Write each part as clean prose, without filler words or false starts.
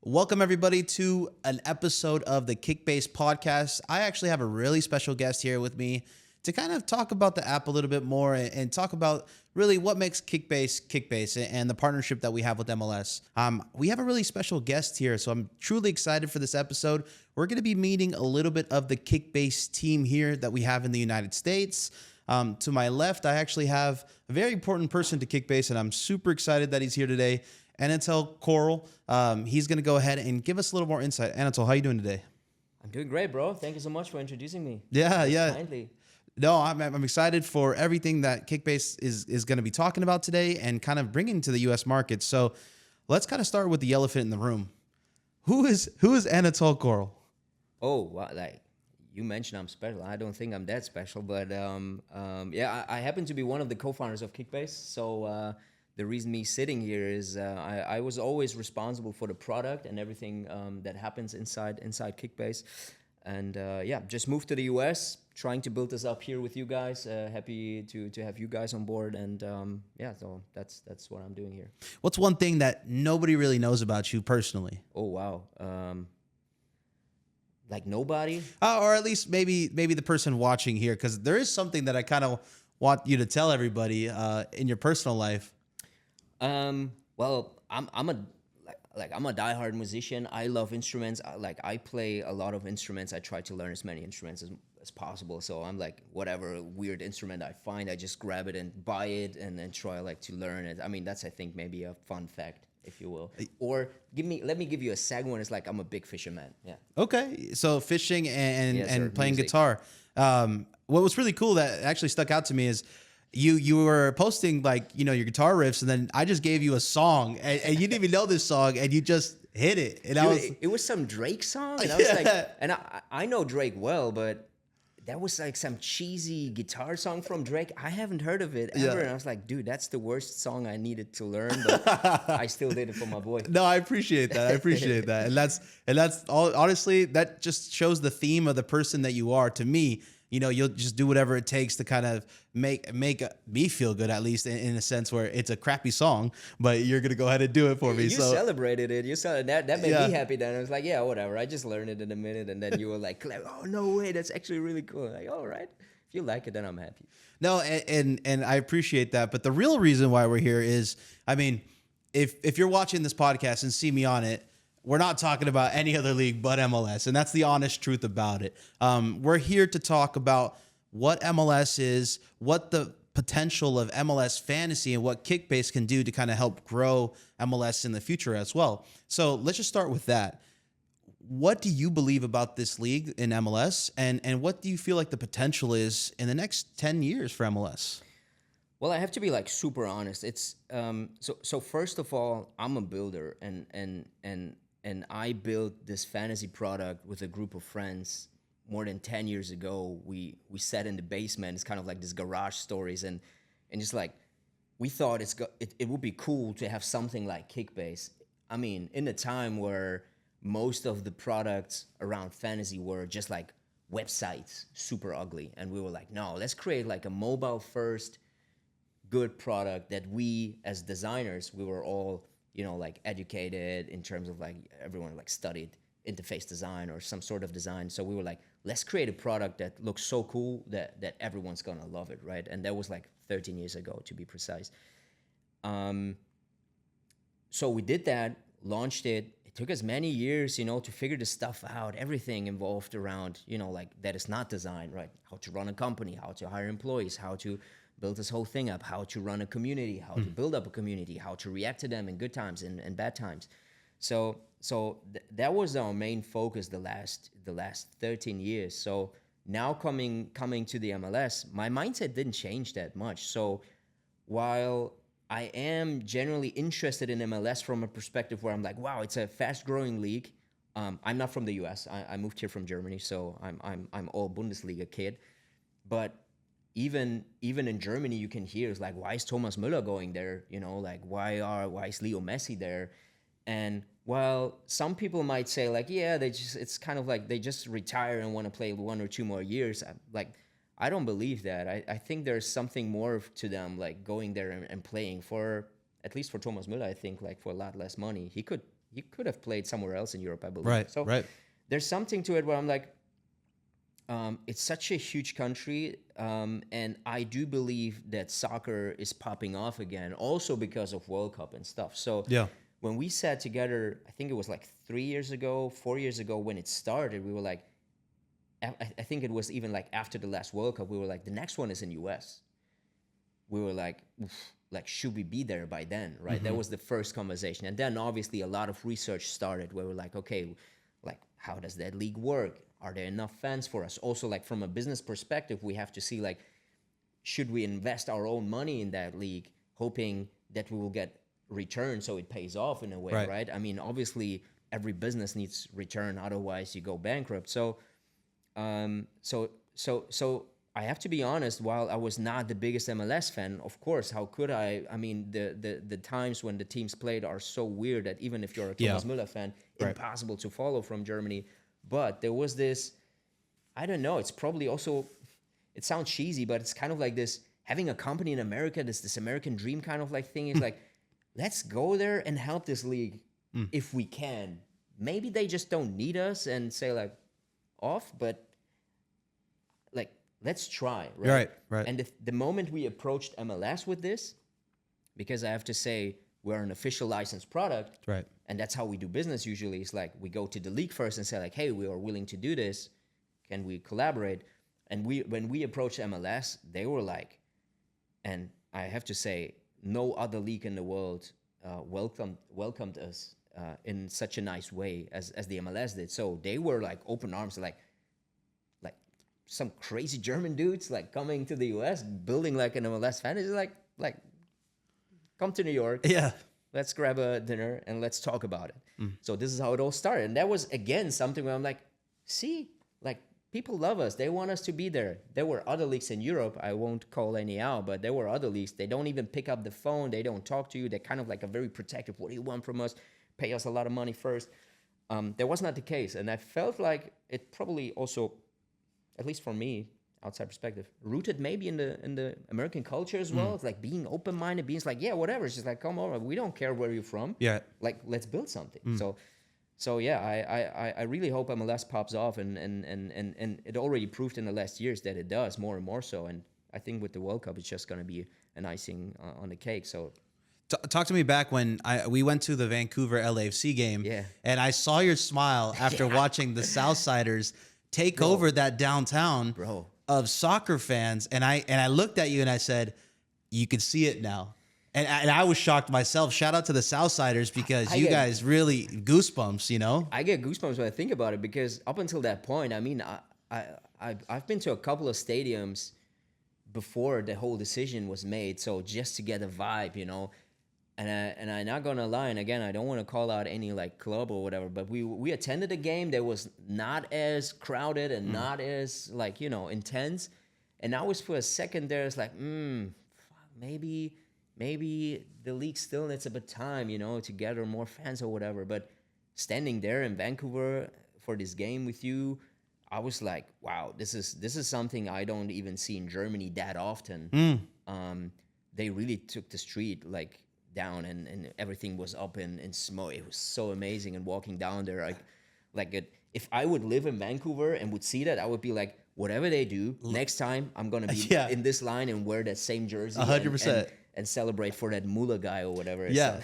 Welcome, everybody, to an episode of the Kickbase Podcast. I actually have a really special guest here with me to kind of talk about the app a little bit more and talk about really what makes Kickbase and the partnership that we have with MLS. We have a really special guest here, so I'm truly excited for this episode. We're going to be meeting a little bit of the Kickbase team here that we have in the United States. To my left, I actually have a very important person to Kickbase, and I'm super excited that he's here today. Anatol Korel. He's going to go ahead and give us a little more insight. Anatol, how are you doing today? I'm doing great, bro. Thank you so much for introducing me. Yeah. Kindly. No, I'm excited for everything that Kickbase is going to be talking about today and kind of bringing to the U.S. market. So let's kind of start with the elephant in the room. Who is Anatol Korel? Oh, wow, like you mentioned, I'm special. I don't think I'm that special, but I happen to be one of the co-founders of Kickbase. So the reason me sitting here is I was always responsible for the product and everything that happens inside Kickbase. And just moved to the US, trying to build this up here with you guys. Happy to have you guys on board. And so that's what I'm doing here. What's one thing that nobody really knows about you personally? Oh, wow. Like nobody? Or at least maybe the person watching here, because there is something that I kind of want you to tell everybody in your personal life. Well, I'm a diehard musician. I love instruments. I play a lot of instruments. I try to learn as many instruments as possible. So I'm like, whatever weird instrument I find, I just grab it and buy it and then try to learn it. I mean, that's, I think, maybe a fun fact, if you will. Or let me give you a second one. It's like I'm a big fisherman. Yeah. Okay. So fishing and playing music. guitar. What was really cool that actually stuck out to me is you were posting your guitar riffs, and then I just gave you a song and you didn't even know this song and you just hit it. And Dude, it was some Drake song, and I was like, and I know Drake well, but that was like some cheesy guitar song from Drake. I haven't heard of it ever, and I was like, dude, that's the worst song I needed to learn, but I still did it for my boy. No, I appreciate that. And that's all. Honestly, that just shows the theme of the person that you are to me. You'll just do whatever it takes to kind of make me feel good, at least in a sense where it's a crappy song, but you're going to go ahead and do it for me. You celebrated it. That made me happy then. I was like, yeah, whatever. I just learned it in a minute. And then you were like, oh, no way. That's actually really cool. Like, all right. If you like it, then I'm happy. No, and I appreciate that. But the real reason why we're here is, I mean, if you're watching this podcast and see me on it, we're not talking about any other league but MLS, and that's the honest truth about it. We're here to talk about what MLS is, what the potential of MLS fantasy and what Kickbase can do to kind of help grow MLS in the future as well. So let's just start with that. What do you believe about this league in MLS, and what do you feel like the potential is in the next 10 years for MLS? Well, I have to be super honest. It's so first of all, I'm a builder, and I built this fantasy product with a group of friends more than 10 years ago. We sat in the basement. It's kind of like this garage stories, and just like we thought it would be cool to have something like Kickbase. I mean, in a time where most of the products around fantasy were just like websites, super ugly, and we were like, no, let's create like a mobile first good product that we as designers, we were all educated in terms of everyone studied interface design or some sort of design. So we were like, let's create a product that looks so cool that everyone's gonna love it, right? And that was 13 years ago, to be precise. So we did that, launched it. It took us many years, to figure this stuff out. Everything involved around, that is not design, right? How to run a company, how to hire employees, how to build this whole thing up, how to run a community, how to build up a community, how to react to them in good times and bad times. So that was our main focus the last 13 years. So now coming to the MLS, my mindset didn't change that much. So while I am generally interested in MLS from a perspective where I'm like, wow, it's a fast growing league. I'm not from the US. I moved here from Germany, so I'm all Bundesliga kid. But even in Germany, you can hear it's like, why is Thomas Müller going there? Why is Leo Messi there? And while some people might say it's kind of like they just retire and want to play 1 or 2 more years, I don't believe that. I think there's something more to them, going there and playing for, at least for Thomas Müller, I think for a lot less money. He could he could have played somewhere else in Europe, I believe. Right. So Right. there's something to it where I'm like, it's such a huge country, and I do believe that soccer is popping off again, also because of World Cup and stuff. So Yeah. when we sat together, I think it was like 3 years ago, 4 years ago when it started, we were like, I think it was even like after the last World Cup, we were like, the next one is in US. We were like, oof, like, should we be there by then, right? That was the first conversation. And then obviously a lot of research started where we're like, okay, like, how does that league work? Are there enough fans for us? Also, like, from a business perspective, we have to see, like, should we invest our own money in that league, hoping that we will get return so it pays off in a way, right? I mean, obviously, every business needs return, otherwise you go bankrupt. So I have to be honest, while I was not the biggest MLS fan, of course, how could I? I mean, the times when the teams played are so weird that even if you're a Thomas Müller fan, impossible to follow from Germany. But there was this, I don't know, it's probably also, it sounds cheesy, but it's kind of like this, having a company in America, this American dream kind of like thing is like, let's go there and help this league if we can. Maybe they just don't need us and say like, off, but like, let's try, right? Right. And the moment we approached MLS with this, because I have to say, we're an official licensed product, Right. and that's how we do business usually. It's like we go to the league first and say like, hey, we are willing to do this. Can we collaborate? And when we approached MLS, they were like, and I have to say, no other league in the world welcomed us in such a nice way as the MLS did. So they were like open arms, like some crazy German dudes like coming to the US, building like an MLS fan. It's like come to New York. Yeah. Let's grab a dinner and let's talk about it. So this is how it all started. And that was, again, something where I'm like, see, like, people love us. They want us to be there. There were other leagues in Europe. I won't call any out, but there were other leagues. They don't even pick up the phone. They don't talk to you. They're kind of like a very protective. What do you want from us? Pay us a lot of money first. That was not the case. And I felt like it probably also, at least for me, outside perspective, rooted maybe in the American culture as well. It's like being open-minded, being like, yeah, whatever. It's just like, come over. We don't care where you're from. Yeah. Like, let's build something. So yeah, I really hope MLS pops off, and it already proved in the last years that it does more and more so. And I think with the World Cup, it's just going to be an icing on the cake. So Talk to me back when we went to the Vancouver LAFC game, and I saw your smile after watching the Southsiders take over that downtown of soccer fans, and I looked at you and I said, you can see it now. And I was shocked myself. Shout out to the Southsiders, because you guys really goosebumps, you know? I get goosebumps when I think about it, because up until that point, I mean, I've been to a couple of stadiums before the whole decision was made. So just to get a vibe, you know, and I'm not gonna lie, and again, I don't want to call out any like club or whatever, but we attended a game that was not as crowded and not as like, you know, intense. And I was for a second there, it's like, maybe the league still needs a bit of time, you know, to gather more fans or whatever. But standing there in Vancouver for this game with you, I was like, wow, this is something I don't even see in Germany that often. They really took the street like down, and everything was up in smoke. It was so amazing. And walking down there, if I would live in Vancouver and would see that, I would be like, whatever they do, next time I'm gonna be in this line and wear that same jersey. 100%. And celebrate for that Mula guy or whatever. Yeah.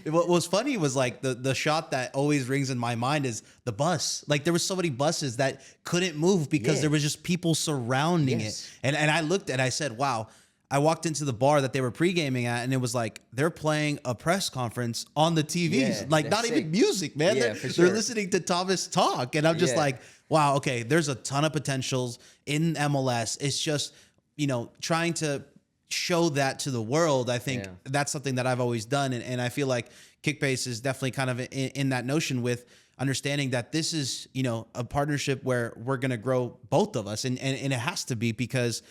What was funny was like the shot that always rings in my mind is the bus. Like there was so many buses that couldn't move because there was just people surrounding it. And I looked and I said, wow. I walked into the bar that they were pre-gaming at, and it was like they're playing a press conference on the TVs. Yeah, like not even music, man. Yeah, they're listening to Thomas talk. And I'm just like, wow, okay, there's a ton of potentials in MLS. It's just, you know, trying to show that to the world. I think that's something that I've always done. And I feel like Kickbase is definitely kind of in that notion with understanding that this is, you know, a partnership where we're going to grow both of us. And it has to be, because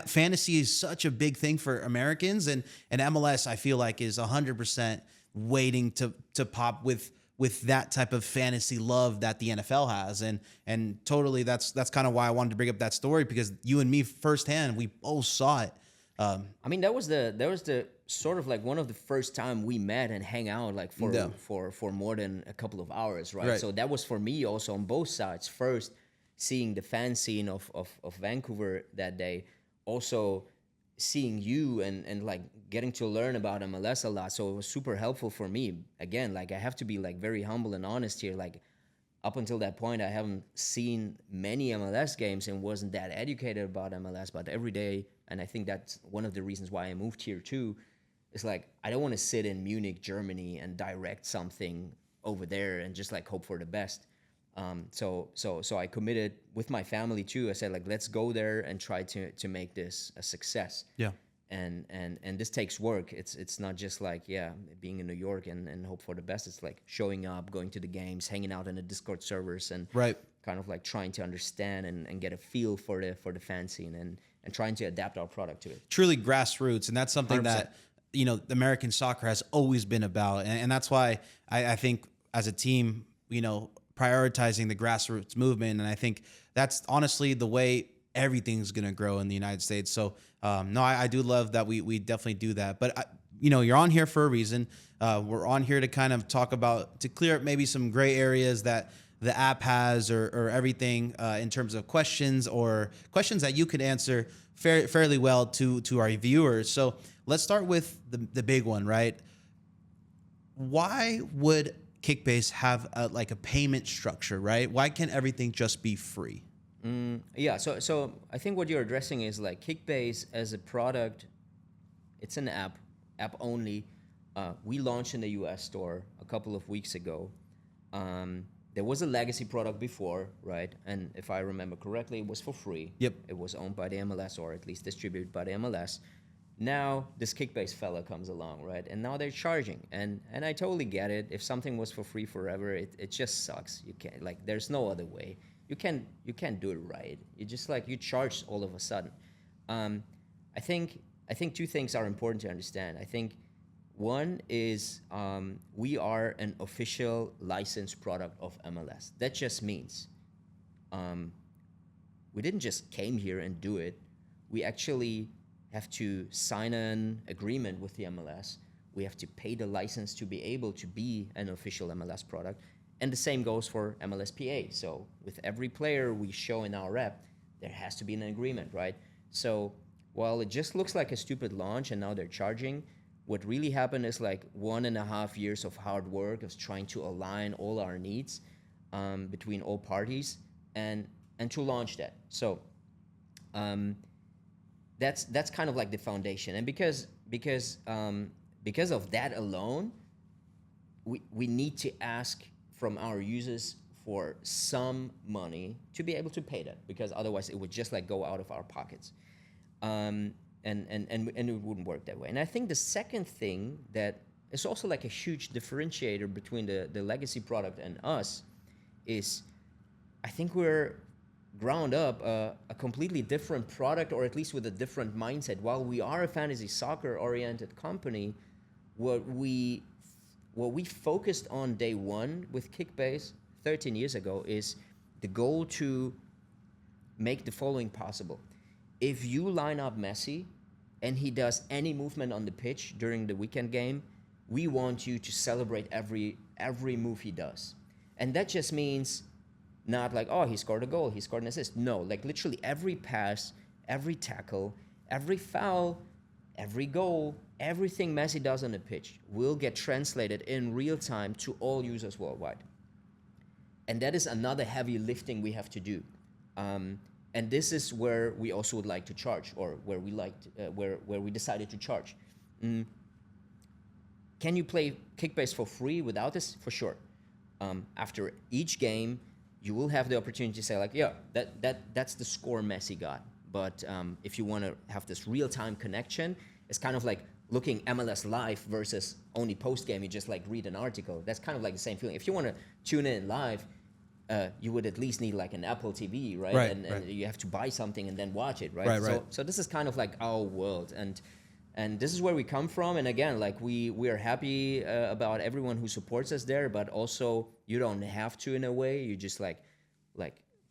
fantasy is such a big thing for Americans, and MLS I feel like is 100% waiting to pop with that type of fantasy love that the NFL has. And totally that's kind of why I wanted to bring up that story, because you and me firsthand, we both saw it. I mean, that was the sort of like one of the first time we met and hang out like Yeah. for more than a couple of hours, right? Right. So that was for me also on both sides. First, seeing the fan scene of Vancouver that day, also seeing you and like getting to learn about MLS a lot. So it was super helpful for me. Again, like I have to be like very humble and honest here. Like up until that point, I haven't seen many MLS games and wasn't that educated about MLS. But every day, and I think that's one of the reasons why I moved here too, is like I don't want to sit in Munich, Germany, and direct something over there and just like hope for the best. So I committed with my family too. I said like let's go there and try to make this a success. Yeah. And this takes work. It's not just like being in New York and hope for the best. It's like showing up, going to the games, hanging out in the Discord servers, and Right. kind of like trying to understand and get a feel for the fan scene and trying to adapt our product to it. Truly grassroots, and that's something 100%. that American soccer has always been about, and that's why I think as a team, prioritizing the grassroots movement, and I think that's honestly the way everything's gonna grow in the United States. So no, I do love that we definitely do that. But you're on here for a reason. We're on here to kind of talk about, to clear up maybe some gray areas that the app has, or everything in terms of questions that you could answer fairly well to our viewers. So let's start with the big one, right? Why would Kickbase have a payment structure, right? Why can't everything just be free? Yeah, so I think what you're addressing is like Kickbase as a product. It's an app only. We launched in the US store a couple of weeks ago. There was a legacy product before, right? And if I remember correctly, it was for free. Yep. It was owned by the MLS, or at least distributed by the MLS. Now this Kickbase fella comes along, right? And now they're charging. And I totally get it. If something was for free forever, it just sucks. You can't, like, there's no other way. You can't do it right. You just like, you charge all of a sudden. I think two things are important to understand. I think one is we are an official licensed product of MLS. That just means we didn't just came here and do it. We actually have to sign an agreement with the MLS. We have to pay the license to be able to be an official MLS product. And the same goes for MLSPA. So with every player we show in our rep, there has to be an agreement, right? So while it just looks like a stupid launch and now they're charging, what really happened is like 1.5 years of hard work of trying to align all our needs between all parties and to launch that. So that's kind of like the foundation. And because of that alone, we need to ask from our users for some money to be able to pay that, because otherwise it would just like go out of our pockets. And it wouldn't work that way. And I think the second thing that is also like a huge differentiator between the legacy product and us is I think we're ground up a completely different product, or at least with a different mindset. While we are a fantasy soccer oriented company, what we focused on day one with Kickbase 13 years ago is the goal to make the following possible. If you line up Messi and he does any movement on the pitch during the weekend game, we want you to celebrate every move he does. And that just means not like, oh, he scored a goal, he scored an assist. No, like literally every pass, every tackle, every foul, every goal, everything Messi does on the pitch will get translated in real time to all users worldwide. And that is another heavy lifting we have to do. And this is where we also would like to charge, or where we decided to charge. Can you play Kickbase for free without this? For sure. After each game, you will have the opportunity to say like, yeah, that's the score Messi got. But if you want to have this real-time connection, it's kind of like looking MLS live versus only post-game. You just like read an article. That's kind of like the same feeling. If you want to tune in live, you would at least need like an Apple TV, right? Right, And you have to buy something and then watch it, right? Right. So this is kind of like our world, and this is where we come from. And again, like we are happy about everyone who supports us there, but also you don't have to in a way. You just like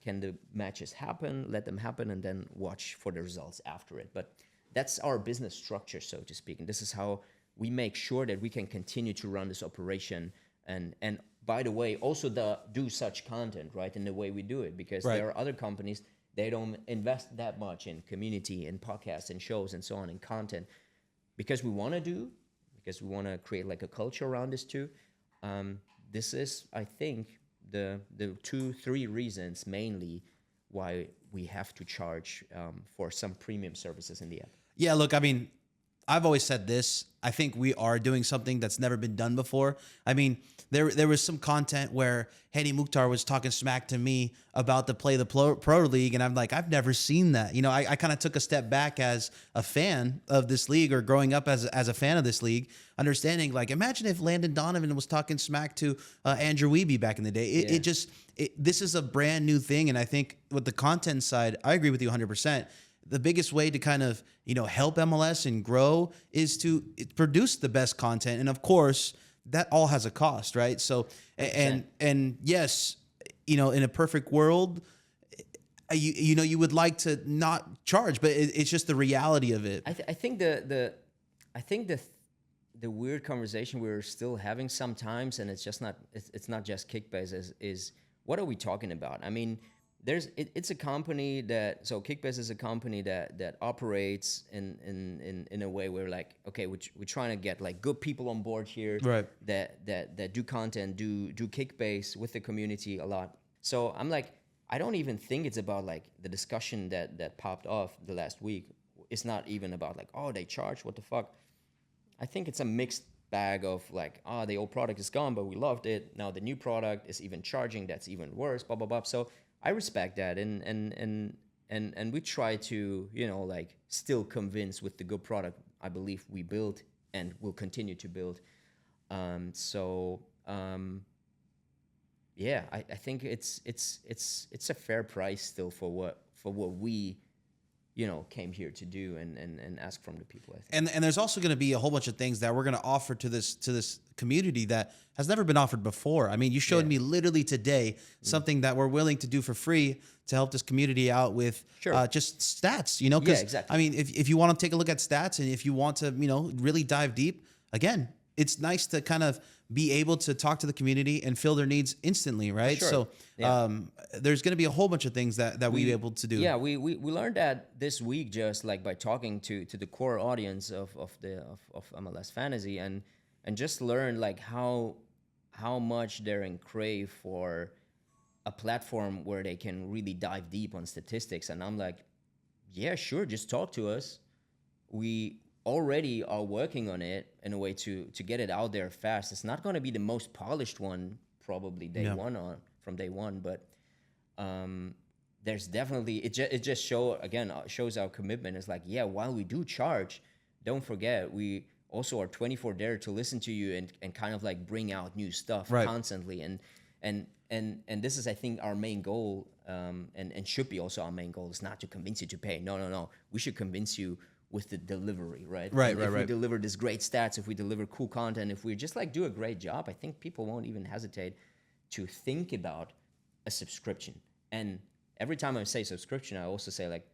can the matches happen? Let them happen, and then watch for the results after it. But that's our business structure, so to speak. And this is how we make sure that we can continue to run this operation. And by the way, also do such content, right, in the way we do it, because there are other companies, they don't invest that much in community and podcasts and shows and so on and content, because we want to create like a culture around this too. This is, I think, the 2-3 reasons mainly why we have to charge for some premium services in the app. Yeah, look, I mean, I've always said this. I think we are doing something that's never been done before. I mean, there was some content where Hedy Mukhtar was talking smack to me about the Play the Pro League, and I'm like, I've never seen that. You know, I kind of took a step back as a fan of this league, or growing up as a fan of this league, understanding, like, imagine if Landon Donovan was talking smack to Andrew Wiebe back in the day. This is a brand new thing, and I think with the content side, I agree with you 100%. The biggest way to kind of, help MLS and grow is to produce the best content. And of course, that all has a cost, right? So, and yes, in a perfect world, you would like to not charge, but it's just the reality of it. I think the weird conversation we're still having sometimes, and it's not just Kickbase, is what are we talking about? I mean, it's a company so Kickbase is a company that operates in a way where, like, okay, we're trying to get like good people on board here, right, that do content, do Kickbase with the community a lot. So I'm like, I don't even think it's about like the discussion that popped off the last week. It's not even about like, oh, they charge, what the fuck. I think it's a mixed bag of like, the old product is gone, but we loved it. Now the new product is even charging, that's even worse, blah blah blah. So I respect that, and we try to, like, still convince with the good product I believe we built and will continue to build. I think it's a fair price still for what we came here to do and ask from the people, I think. And there's also going to be a whole bunch of things that we're going to offer to this community that has never been offered before. I mean, you showed me literally today something that we're willing to do for free to help this community out with just stats, Yeah, exactly. I mean, if you want to take a look at stats, and if you want to, really dive deep, again, it's nice to kind of be able to talk to the community and fill their needs instantly, right? Sure. So there's going to be a whole bunch of things that we're able to do. Yeah, we learned that this week, just like by talking to the core audience of MLS Fantasy, and just learned like how much they're in crave for a platform where they can really dive deep on statistics. And I'm like, yeah, sure, just talk to us. We already are working on it in a way to get it out there fast. It's not going to be the most polished one probably from day one, but there's definitely, it just shows our commitment. It's like, yeah, while we do charge, don't forget we also are 24 there to listen to you and kind of like bring out new stuff constantly. And this is, I think, our main goal, and should be also our main goal, is not to convince you to pay. No. We should convince you with the delivery, right? If we deliver this great stats, if we deliver cool content, if we just like do a great job, I think people won't even hesitate to think about a subscription. And every time I say subscription, I also say like,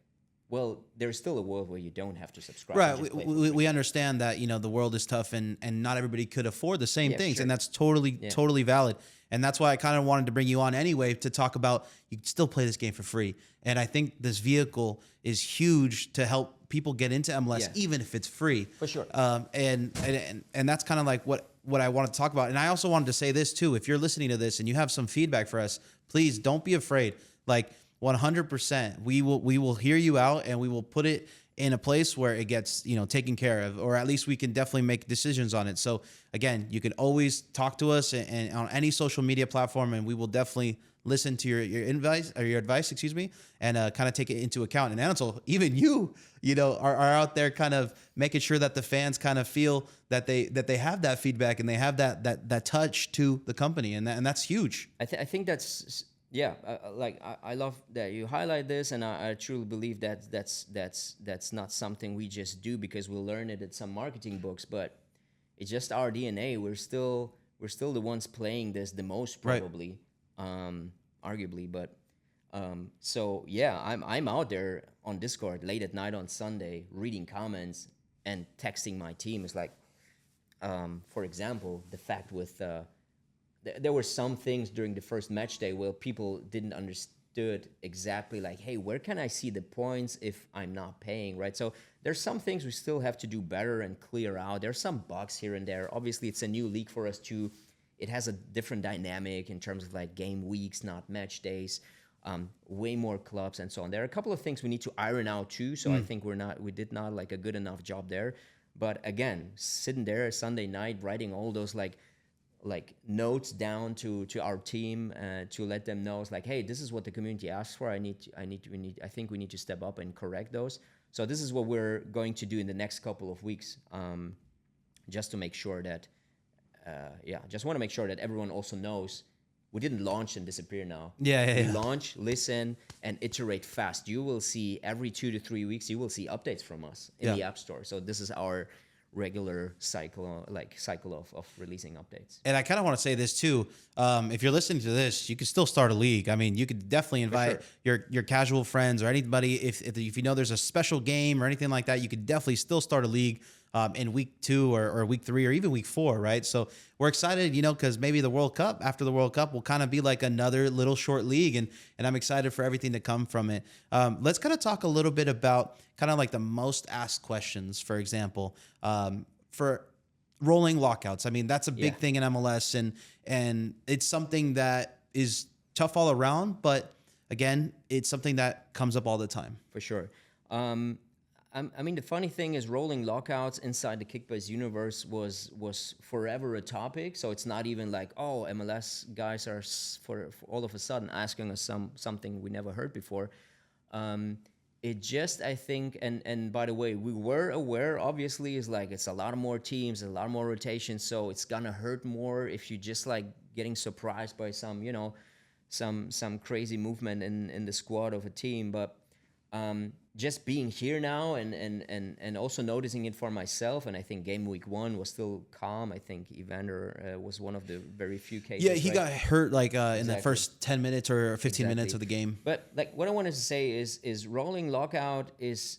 well, there's still a world where you don't have to subscribe. Right. We understand that, the world is tough and not everybody could afford the same things. Sure. And that's totally valid. And that's why I kind of wanted to bring you on anyway, to talk about, you can still play this game for free. And I think this vehicle is huge to help people get into MLS, even if it's free. For sure. And that's kind of like what I want to talk about. And I also wanted to say this too. If you're listening to this and you have some feedback for us, please don't be afraid. Like 100%, we will hear you out, and we will put it in a place where it gets, taken care of, or at least we can definitely make decisions on it. So again, you can always talk to us and on any social media platform, and we will definitely listen to your advice, and kind of take it into account. And Anatol, even you are out there kind of making sure that the fans kind of feel that they have that feedback and they have that touch to the company, and that's huge. I think that's. Yeah, I love that you highlight this, and I truly believe that that's not something we just do because we learn it at some marketing books, but it's just our DNA. We're still the ones playing this the most, probably, arguably. But So yeah, I'm out there on Discord late at night on Sunday reading comments and texting my team. It's like, for example, the fact with there were some things during the first match day where people didn't understood exactly like, hey, where can I see the points if I'm not paying, right? So there's some things we still have to do better and clear out. There's some bugs here and there. Obviously, it's a new league for us too. It has a different dynamic in terms of like game weeks, not match days. Way more clubs and so on. There are a couple of things we need to iron out too. So I think we did not like a good enough job there. But again, sitting there Sunday night, writing all those like notes down to our team to let them know, it's like, hey, this is what the community asks for. I think we need to step up and correct those. So this is what we're going to do in the next couple of weeks, just to make sure that, just want to make sure that everyone also knows we didn't launch and disappear now. We launch, listen, and iterate fast. You will see every 2 to 3 weeks, you will see updates from us in the App Store. So this is our regular cycle of releasing updates. And I kind of want to say this too. If you're listening to this, you can still start a league. I mean, you could definitely invite your casual friends or anybody. If you know there's a special game or anything like that, you could definitely still start a league in week 2 or week 3 or even week 4, right? So we're excited, because maybe the World Cup, after the World Cup, will kind of be like another little short league, and I'm excited for everything to come from it. Let's kind of talk a little bit about kind of like the most asked questions, for example, for rolling lockouts. I mean, that's a big thing in MLS, and it's something that is tough all around, but again, it's something that comes up all the time. For sure. I mean, the funny thing is rolling lockouts inside the Kickbase universe was forever a topic. So it's not even like, oh, MLS guys are for all of a sudden asking us something we never heard before. It just, I think, and by the way, we were aware, obviously, is like it's a lot of more teams, a lot more rotation. So it's going to hurt more if you just like getting surprised by some crazy movement in the squad of a team. But just being here now and also noticing it for myself, and I think game week 1 was still calm. I think Evander was one of the very few cases. Yeah, he got hurt like in the first 10 minutes or 15 minutes of the game. But like what I wanted to say is rolling lockout is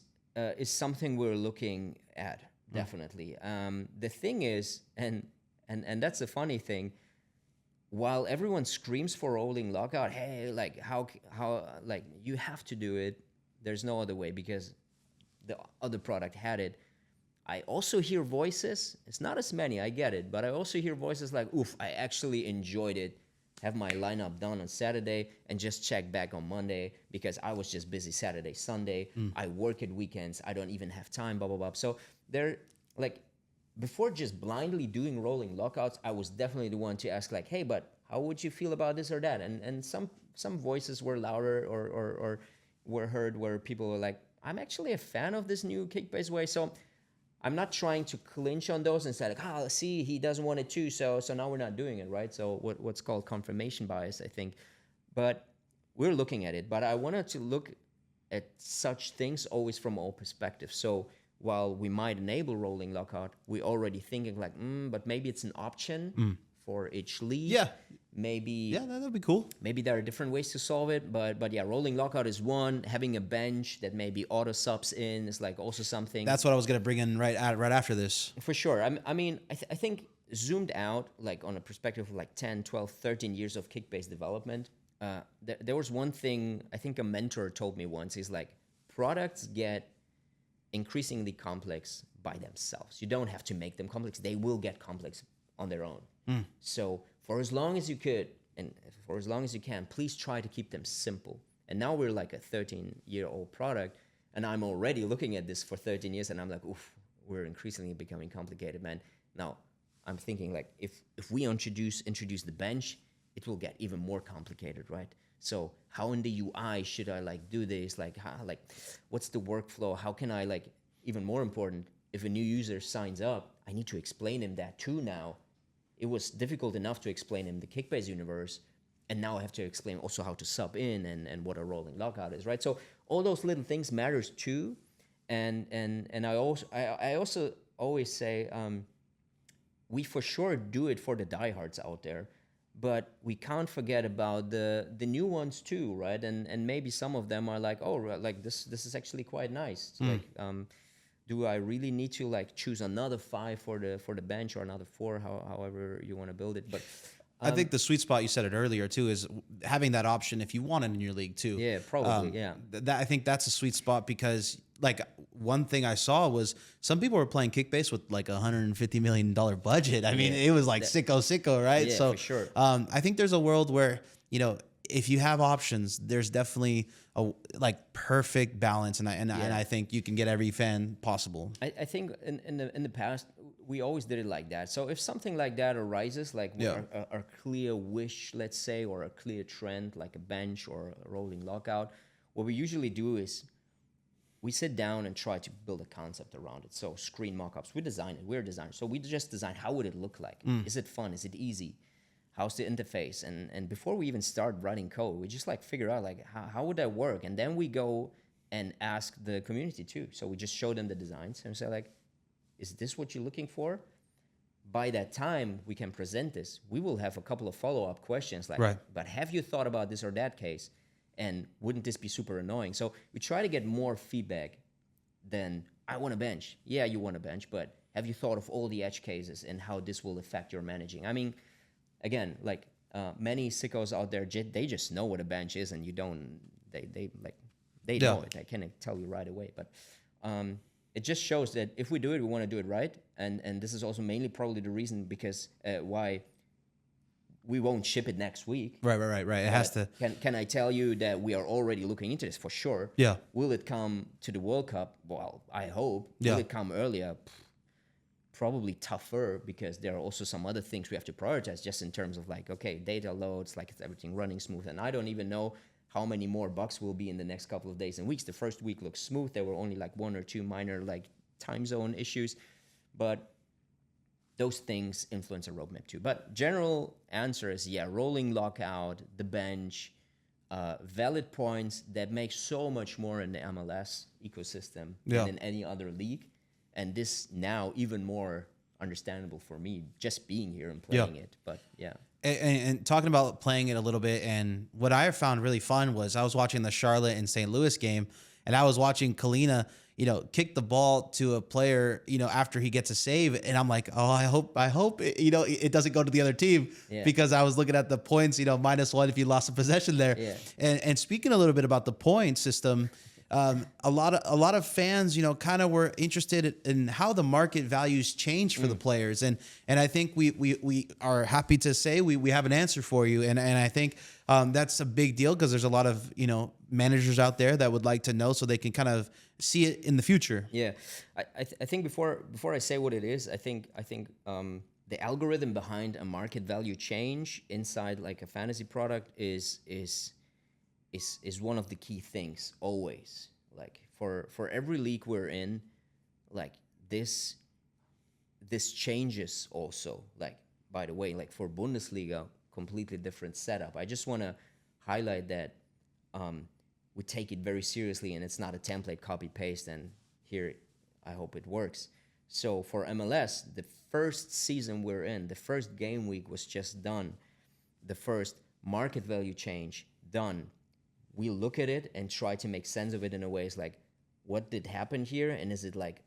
something we're looking at, definitely. The thing is, and that's the funny thing, while everyone screams for rolling lockout, hey, like how like you have to do it. There's no other way because the other product had it. I also hear voices. It's not as many, I get it, but I also hear voices like, oof, I actually enjoyed it. Have my lineup done on Saturday and just check back on Monday because I was just busy Saturday, Sunday. I work at weekends. I don't even have time, blah, blah, blah. So they're like, before just blindly doing rolling lockouts, I was definitely the one to ask like, hey, but how would you feel about this or that? And some voices were louder or were heard where people were like, I'm actually a fan of this new Kickbase way. So I'm not trying to clinch on those and say like, see, he doesn't want it too. So now we're not doing it, right? So what's called confirmation bias, I think. But we're looking at it. But I wanted to look at such things always from all perspectives. So while we might enable rolling lockout, we're already thinking like, but maybe it's an option for each league. Yeah. Maybe that'd be cool. Maybe there are different ways to solve it, but yeah, rolling lockout is one. Having a bench that maybe auto subs in is like also something. That's what I was gonna bring in right after this. For sure. I mean, I think zoomed out, like on a perspective of like 10, 12, 13 years of Kickbase development, there was one thing I think a mentor told me once. He's like, products get increasingly complex by themselves. You don't have to make them complex. They will get complex on their own. So for as long as you could, and for as long as you can, please try to keep them simple. And now we're like a 13-year-old product, and I'm already looking at this for 13 years, and I'm like, oof, we're increasingly becoming complicated, man. Now, I'm thinking like, if we introduce the bench, it will get even more complicated, right? So how in the UI should I like do this? Like, what's the workflow? How can I like, even more important, if a new user signs up, I need to explain him that too now. It was difficult enough to explain in the Kickbase universe, and now I have to explain also how to sub in and what a rolling lockout is, right? So all those little things matters too, and I also always say we for sure do it for the diehards out there. but we can't forget about the new ones too, right? And maybe some of them are like, oh, like this is actually quite nice. So like, do I really need to like choose another 5 for the bench or another 4, however you want to build it? But I think the sweet spot, you said it earlier too, is having that option if you want it in your league too. yeah, probably, yeah. That I think that's a sweet spot because like one thing I saw was some people were playing Kickbase with like $150 million budget. I mean, it was like sicko, right? Yeah, So for sure. I think there's a world where, you know, if you have options, there's definitely a like perfect balance, and I think you can get every fan possible. I think in the past we always did it like that. So if something like that arises, like a clear wish, let's say, or a clear trend, like a bench or a rolling lockout, what we usually do is we sit down and try to build a concept around it. So screen mockups, we design it. We're designers, so we just design how would it look like. Is it fun? Is it easy? How's the interface? And before we even start writing code, we just like figure out like how would that work? And then we go and ask the community too. So we just show them the designs and say like, is this what you're looking for? By that time, we can present this. We will have a couple of follow-up questions like, but have you thought about this or that case? And wouldn't this be super annoying? So we try to get more feedback than, I want a bench. Yeah, you want a bench, but have you thought of all the edge cases and how this will affect your managing? I mean, again, like many sickos out there, they just know what a bench is, and you don't. They know it. I can't tell you right away, but it just shows that if we do it, we want to do it right, and this is also mainly probably the reason because why we won't ship it next week. Right. It has to. Can I tell you that we are already looking into this for sure? Yeah. Will it come to the World Cup? Well, I hope. Yeah. Will it come earlier? Probably tougher because there are also some other things we have to prioritize just in terms of like, okay, data loads, like is everything running smooth? And I don't even know how many more bugs will be in the next couple of days and weeks. The first week looks smooth. There were only like 1 or 2 minor like time zone issues, but those things influence a roadmap too. But general answer is, rolling lockout, the bench, valid points that make so much more in the MLS ecosystem than in any other league. And this now even more understandable for me just being here and playing it. But yeah. And talking about playing it a little bit, and what I found really fun was I was watching the Charlotte and St. Louis game, and I was watching Kalina, kick the ball to a player, after he gets a save, and I'm like, oh, I hope it doesn't go to the other team because I was looking at the points, -1 if you lost a possession there. Yeah. And speaking a little bit about the point system. A lot of fans, kind of were interested in how the market values change for the players, and I think we are happy to say we have an answer for you, and I think that's a big deal because there's a lot of managers out there that would like to know so they can kind of see it in the future. Yeah, I think before I say what it is, I think the algorithm behind a market value change inside like a fantasy product is one of the key things always. Like for every league we're in, like this changes also. Like, by the way, like for Bundesliga, completely different setup. I just want to highlight that we take it very seriously, and it's not a template copy paste. And here, I hope it works. So for MLS, the first season we're in, the first game week was just done. The first market value change done. We look at it and try to make sense of it in a way. It's like, what did happen here? And is it like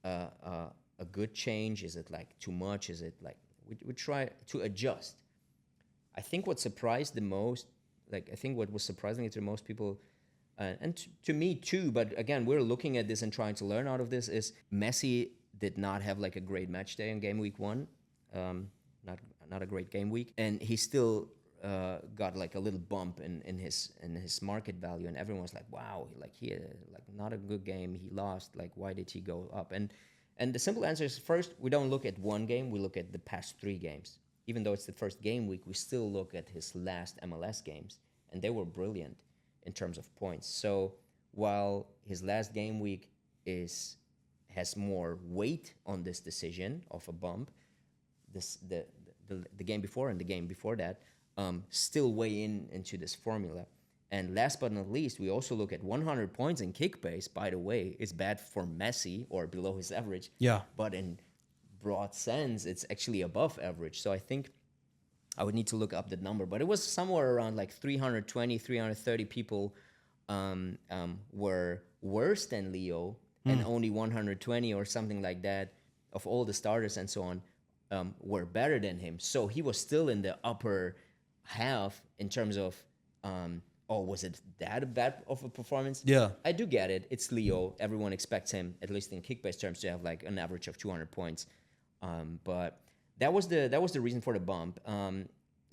a good change? Is it like too much? Is it like, we try to adjust. I think what surprised the most, what was surprising to most people, and to me too, but again, we're looking at this and trying to learn out of this, is Messi did not have like a great match day in game week 1. Not a great game week. And he still got like a little bump in his market value, and everyone was like, wow, like he had like not a good game, he lost, like why did he go up? And the simple answer is, first, we don't look at one game, we look at the past 3 games. Even though it's the first game week, we still look at his last MLS games, and they were brilliant in terms of points. So while his last game week has more weight on this decision of a bump, the game before and the game before that still weigh into this formula. And last but not least, we also look at 100 points in Kickbase. By the way, is bad for Messi or below his average. Yeah. But in broad sense, it's actually above average. So I think I would need to look up the number, but it was somewhere around like 320, 330 people were worse than Leo, and only 120 or something like that of all the starters and so on were better than him. So he was still in the upper half in terms of, was it that bad of a performance? Yeah. I do get it. It's Leo. Everyone expects him, at least in Kickbase terms, to have like an average of 200 points. But that was the reason for the bump.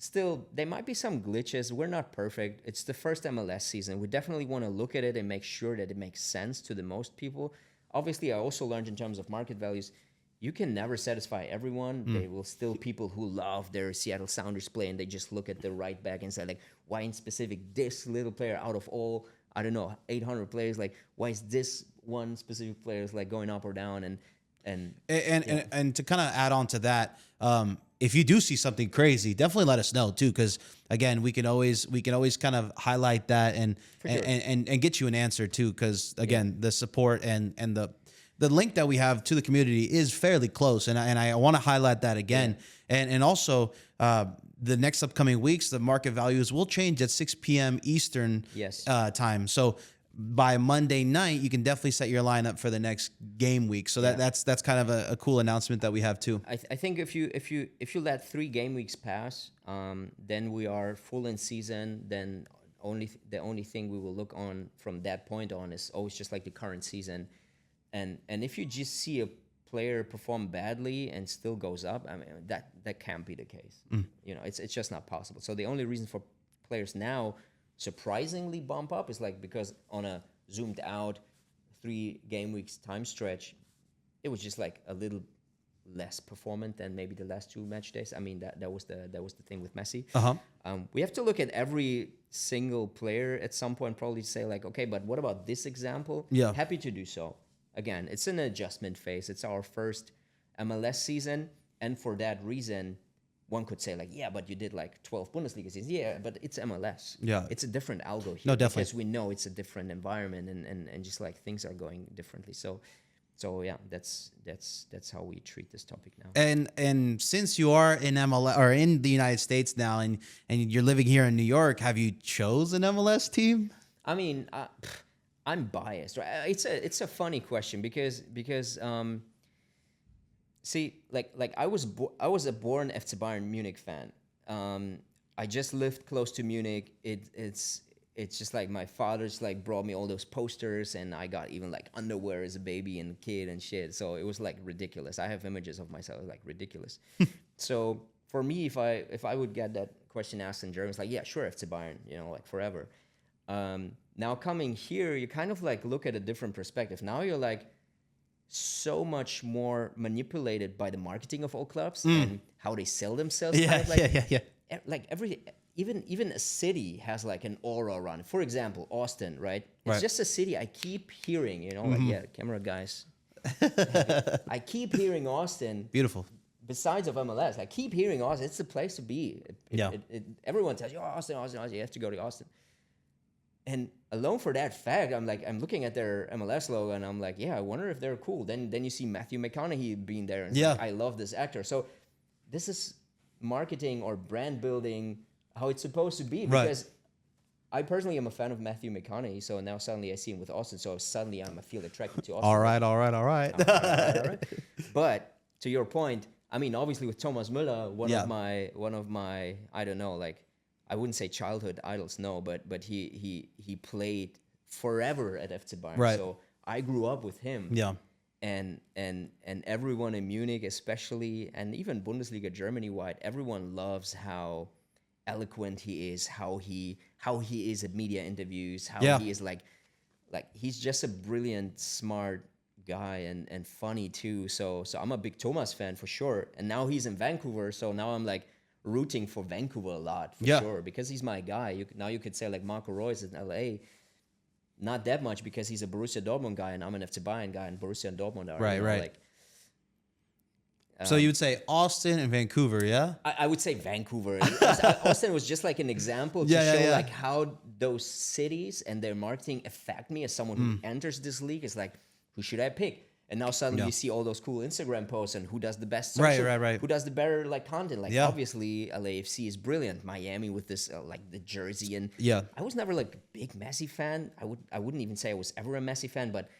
Still, there might be some glitches. We're not perfect. It's the first MLS season. We definitely want to look at it and make sure that it makes sense to the most people. Obviously, I also learned in terms of market values, you can never satisfy everyone. There will still people who love their Seattle Sounders play, and they just look at the right back and say, like, why in specific this little player out of all, I don't know, 800 players, like, why is this one specific player is like going up or down? And to kind of add on to that, if you do see something crazy, definitely let us know too, because again, we can always kind of highlight that and get you an answer too, because again, the support and the link that we have to the community is fairly close, and I want to highlight that again, and also the next upcoming weeks, the market values will change at 6 p.m. Eastern time, so. By Monday night, you can definitely set your lineup for the next game week. So that's kind of a cool announcement that we have too. I think if you let 3 game weeks pass, then we are full in season. Then the only thing we will look on from that point on is always just like the current season. And if you just see a player perform badly and still goes up, I mean that can't be the case. You know, it's just not possible. So the only reason for players now surprisingly bump up is like because on a zoomed out 3 game weeks time stretch, it was just like a little less performant than maybe the last 2 match days. I mean that was the thing with Messi. We have to look at every single player at some point, probably say like, okay, but what about this example? Yeah, happy to do so. Again, it's an adjustment phase. It's our first MLS season, and for that reason, one could say like, yeah, but you did like 12 Bundesliga seasons. Yeah, but it's MLS. Yeah. It's a different algo here. No, definitely. Because we know it's a different environment and just like things are going differently. So yeah, that's how we treat this topic now. And since you are in MLS or in the United States now and you're living here in New York, have you chose an MLS team? I mean, I'm biased, right? It's a funny question because see, like I was a born FC Bayern Munich fan. I just lived close to Munich. It's just like my father's like brought me all those posters, and I got even like underwear as a baby and kid and shit. So it was like ridiculous. I have images of myself like ridiculous. So for me, if I would get that question asked in German, it's like, yeah, sure, FC Bayern, you know, like forever. Now coming here, you kind of like look at a different perspective. Now you're like so much more manipulated by the marketing of all clubs and how they sell themselves. Yeah, kind of yeah. Like even a city has like an aura around it. For example, Austin, right? It's just a city I keep hearing, you know, like, camera guys. I keep hearing Austin. Beautiful. Besides of MLS, I keep hearing Austin. It's the place to be. Everyone tells you, oh, Austin, you have to go to Austin. And alone for that fact, I'm looking at their MLS logo and I'm like, yeah, I wonder if they're cool. Then you see Matthew McConaughey being there and like, I love this actor. So this is marketing or brand building how it's supposed to be, because I personally am a fan of Matthew McConaughey. So now suddenly I see him with Austin. So suddenly I feel attracted to Austin. All right. But to your point, I mean, obviously with Thomas Müller, one of my I don't know, like, I wouldn't say childhood idols, no, but he played forever at FC Bayern. Right. So I grew up with him. Yeah. And everyone in Munich especially, and even Bundesliga Germany wide, everyone loves how eloquent he is, how he is at media interviews, how he is like he's just a brilliant, smart guy and funny too. So I'm a big Thomas fan for sure. And now he's in Vancouver, so now I'm like rooting for Vancouver a lot for sure, because he's my guy. You could say like Marco Reus in LA, not that much because he's a Borussia Dortmund guy and I'm an FC Bayern guy, and Borussia and Dortmund are right. Like, so you would say Austin and Vancouver, yeah? I would say Vancouver. Austin was just like an example to show like how those cities and their marketing affect me as someone who enters this league. It's like, who should I pick? And now suddenly Yeah. you see all those cool Instagram posts and who does the best Right, social, right. who does the better like content. Like Yeah. obviously LAFC is brilliant. Miami with this like the jersey, and Yeah. I was never like a big Messi fan. I wouldn't even say I was ever a Messi fan, but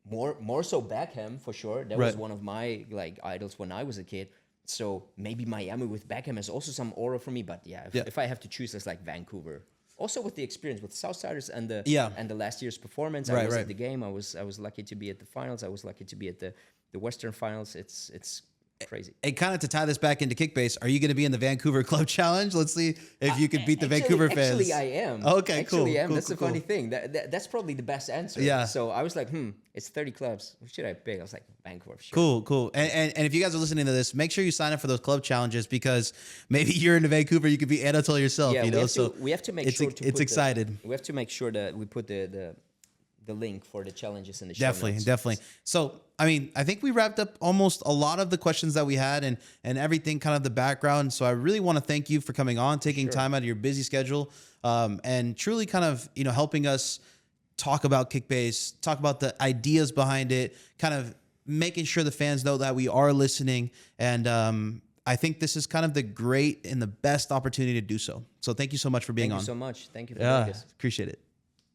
more so Beckham for sure. That was Right. one of my like idols when I was a kid. So maybe Miami with Beckham has also some aura for me. But yeah, if I have to choose, it's like Vancouver. Also with the experience with Southsiders and the last year's performance, I was at the game. I was lucky to be at the finals. I was lucky to be at the Western finals. It's crazy. And kind of to tie this back into Kickbase, are you going to be in the Vancouver Club Challenge? Let's see if you could beat the Vancouver fans. Actually, I am. Okay, cool. Actually, I am. Cool, That's cool, the funny cool. thing. That's probably the best answer. Yeah. So I was like, it's 30 clubs. What should I pick? I was like, Vancouver. Sure. Cool. And if you guys are listening to this, make sure you sign up for those club challenges because maybe you're in Vancouver, you could be Anatol yourself. Yeah, you know, we have to make sure to it's put excited. we have to make sure that we put the link for the challenges in the show notes. Definitely. So, I mean, I think we wrapped up almost a lot of the questions that we had and everything, kind of the background. So I really want to thank you for coming on, taking time out of your busy schedule, and truly kind of, helping us talk about Kickbase, talk about the ideas behind it, kind of making sure the fans know that we are listening. And I think this is kind of the great and the best opportunity to do so. So thank you so much for being on. Thank you so much. Thank you for doing this. Appreciate it.